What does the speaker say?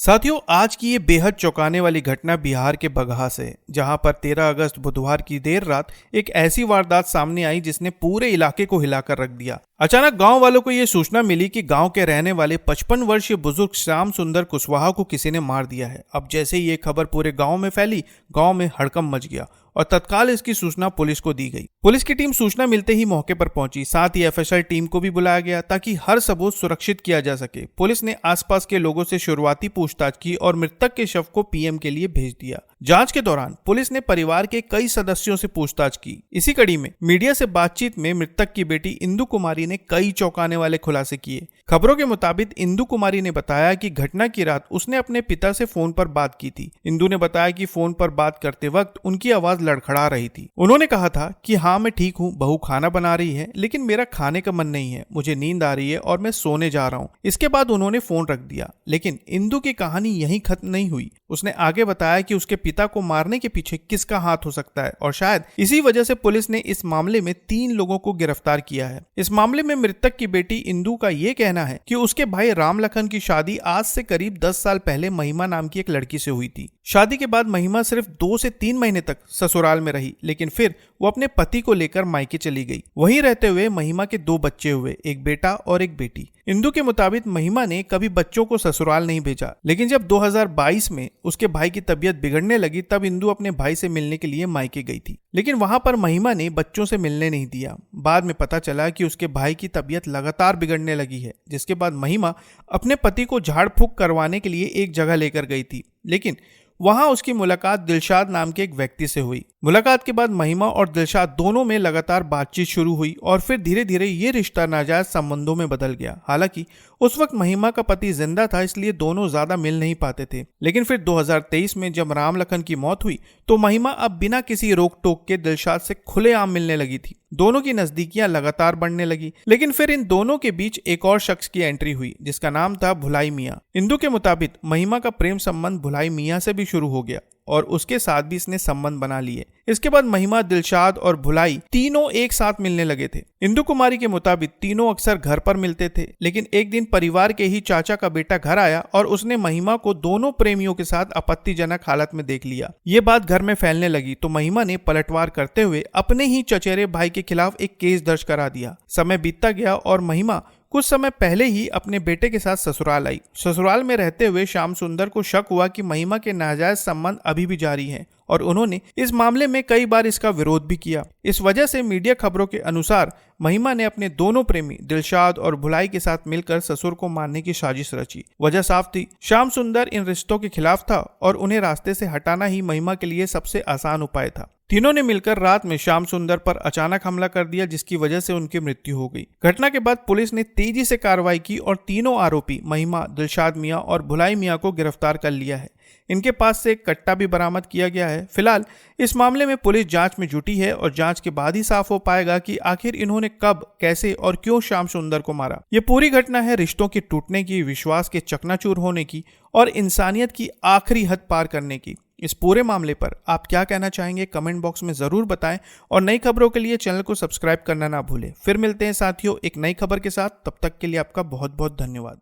साथियों, आज की ये बेहद चौंकाने वाली घटना बिहार के बगहा से है, जहां पर 13 अगस्त बुधवार की देर रात एक ऐसी वारदात सामने आई जिसने पूरे इलाके को हिलाकर रख दिया। अचानक गांव वालों को ये सूचना मिली कि गांव के रहने वाले 55 वर्षीय बुजुर्ग श्याम सुंदर कुशवाहा को किसी ने मार दिया है। अब जैसे ही ये खबर पूरे गांव में फैली, गांव में हड़कंप मच गया और तत्काल इसकी सूचना पुलिस को दी गई। पुलिस की टीम सूचना मिलते ही मौके पर पहुंची, साथ ही एफएसएल टीम को भी बुलाया गया ताकि हर सबूत सुरक्षित किया जा सके। पुलिस ने आसपास के लोगों से शुरुआती पूछताछ की और मृतक के शव को पीएम के लिए भेज दिया। जांच के दौरान पुलिस ने परिवार के कई सदस्यों से पूछताछ की। इसी कड़ी में मीडिया से बातचीत में मृतक की बेटी इंदु कुमारी ने कई चौंकाने वाले खुलासे किए। खबरों के मुताबिक इंदु कुमारी ने बताया कि घटना की रात उसने अपने पिता से फोन पर बात की थी। इंदु ने बताया कि फोन पर बात करते वक्त उनकी आवाज लड़खड़ा रही थी। उन्होंने कहा था कि हाँ, मैं ठीक हूँ, बहू खाना बना रही है, लेकिन मेरा खाने का मन नहीं है, मुझे नींद आ रही है और मैं सोने जा रहा हूँ। इसके बाद उन्होंने फोन रख दिया। लेकिन इंदु की कहानी यहीं खत्म नहीं हुई। उसने आगे बताया कि उसके पिता को मारने के पीछे किसका हाथ हो सकता है और शायद इसी वजह से पुलिस ने इस मामले में 3 लोगों को गिरफ्तार किया है। इस मामले में मृतक की बेटी इंदु का ये कहना है कि उसके भाई राम लखन की शादी आज से करीब 10 साल पहले महिमा नाम की एक लड़की से हुई थी। शादी के बाद महिमा सिर्फ 2 से 3 महीने तक ससुराल में रही, लेकिन फिर वो अपने पति को लेकर मायके चली गई। वहीं रहते हुए महिमा के 2 बच्चे हुए, एक बेटा और एक बेटी। इंदु के मुताबिक महिमा ने कभी बच्चों को ससुराल नहीं भेजा, लेकिन जब 2022 में उसके भाई की तबीयत बिगड़ने लगी तब इंदु अपने भाई से मिलने के लिए मायके गई थी, लेकिन वहां पर महिमा ने बच्चों से मिलने नहीं दिया। बाद में पता चला कि उसके भाई की तबीयत लगातार बिगड़ने लगी है, जिसके बाद महिमा अपने पति को झाड़ फूंक करवाने के लिए एक जगह लेकर गई थी, लेकिन वहां उसकी मुलाकात दिलशाद नाम के एक व्यक्ति से हुई। मुलाकात के बाद महिमा और दिलशाद दोनों में लगातार बातचीत शुरू हुई और फिर धीरे धीरे ये रिश्ता नाजायज संबंधों में बदल गया। हालांकि उस वक्त महिमा का पति जिंदा था, इसलिए दोनों ज्यादा मिल नहीं पाते थे। लेकिन फिर 2023 में जब राम लखन की मौत हुई तो महिमा अब बिना किसी रोक टोक के दिलशाद से खुलेआम मिलने लगी थी। दोनों की नजदीकियां लगातार बढ़ने लगी। लेकिन फिर इन दोनों के बीच एक और शख्स की एंट्री हुई जिसका नाम था भुलाई मियां। इंदु के मुताबिक महिमा का प्रेम संबंध भुलाई मियां से भी शुरू हो गया और उसके साथ भी इसने संबंध बना लिए। इसके बाद महिमा, दिलशाद और भुलाई तीनों एक साथ मिलने लगे थे। इंदु कुमारी के मुताबिक तीनों अक्सर घर पर मिलते थे, लेकिन एक दिन परिवार के ही चाचा का बेटा घर आया और उसने महिमा को दोनों प्रेमियों के साथ आपत्तिजनक हालत में देख लिया। ये बात घर में फैलने लगी तो महिमा ने पलटवार करते हुए अपने ही चचेरे भाई के खिलाफ एक केस दर्ज करा दिया। समय बीतता गया और महिमा कुछ समय पहले ही अपने बेटे के साथ ससुराल आई। ससुराल में रहते हुए श्याम सुंदर को शक हुआ कि महिमा के नाजायज संबंध अभी भी जारी हैं और उन्होंने इस मामले में कई बार इसका विरोध भी किया। इस वजह से मीडिया खबरों के अनुसार महिमा ने अपने दोनों प्रेमी दिलशाद और भुलाई के साथ मिलकर ससुर को मारने की साजिश रची। वजह साफ थी, श्याम सुंदर इन रिश्तों के खिलाफ था और उन्हें रास्ते से हटाना ही महिमा के लिए सबसे आसान उपाय था। तीनों ने मिलकर रात में श्याम सुंदर पर अचानक हमला कर दिया, जिसकी वजह से उनकी मृत्यु हो गई। घटना के बाद पुलिस ने तेजी से कार्रवाई की और तीनों आरोपी महिमा, दिलशाद मियां और भुलाई मियां को गिरफ्तार कर लिया है। इनके पास से एक कट्टा भी बरामद किया गया है। फिलहाल इस मामले में पुलिस जांच में जुटी है और जांच के बाद ही साफ हो पाएगा कि आखिर इन्होंने कब, कैसे और क्यों श्याम सुंदर को मारा। ये पूरी घटना है रिश्तों के टूटने की, विश्वास के चकनाचूर होने की और इंसानियत की आखिरी हद पार करने की। इस पूरे मामले पर आप क्या कहना चाहेंगे, कमेंट बॉक्स में जरूर बताएं और नई खबरों के लिए चैनल को सब्सक्राइब करना ना भूलें। फिर मिलते हैं साथियों एक नई खबर के साथ, तब तक के लिए आपका बहुत बहुत धन्यवाद।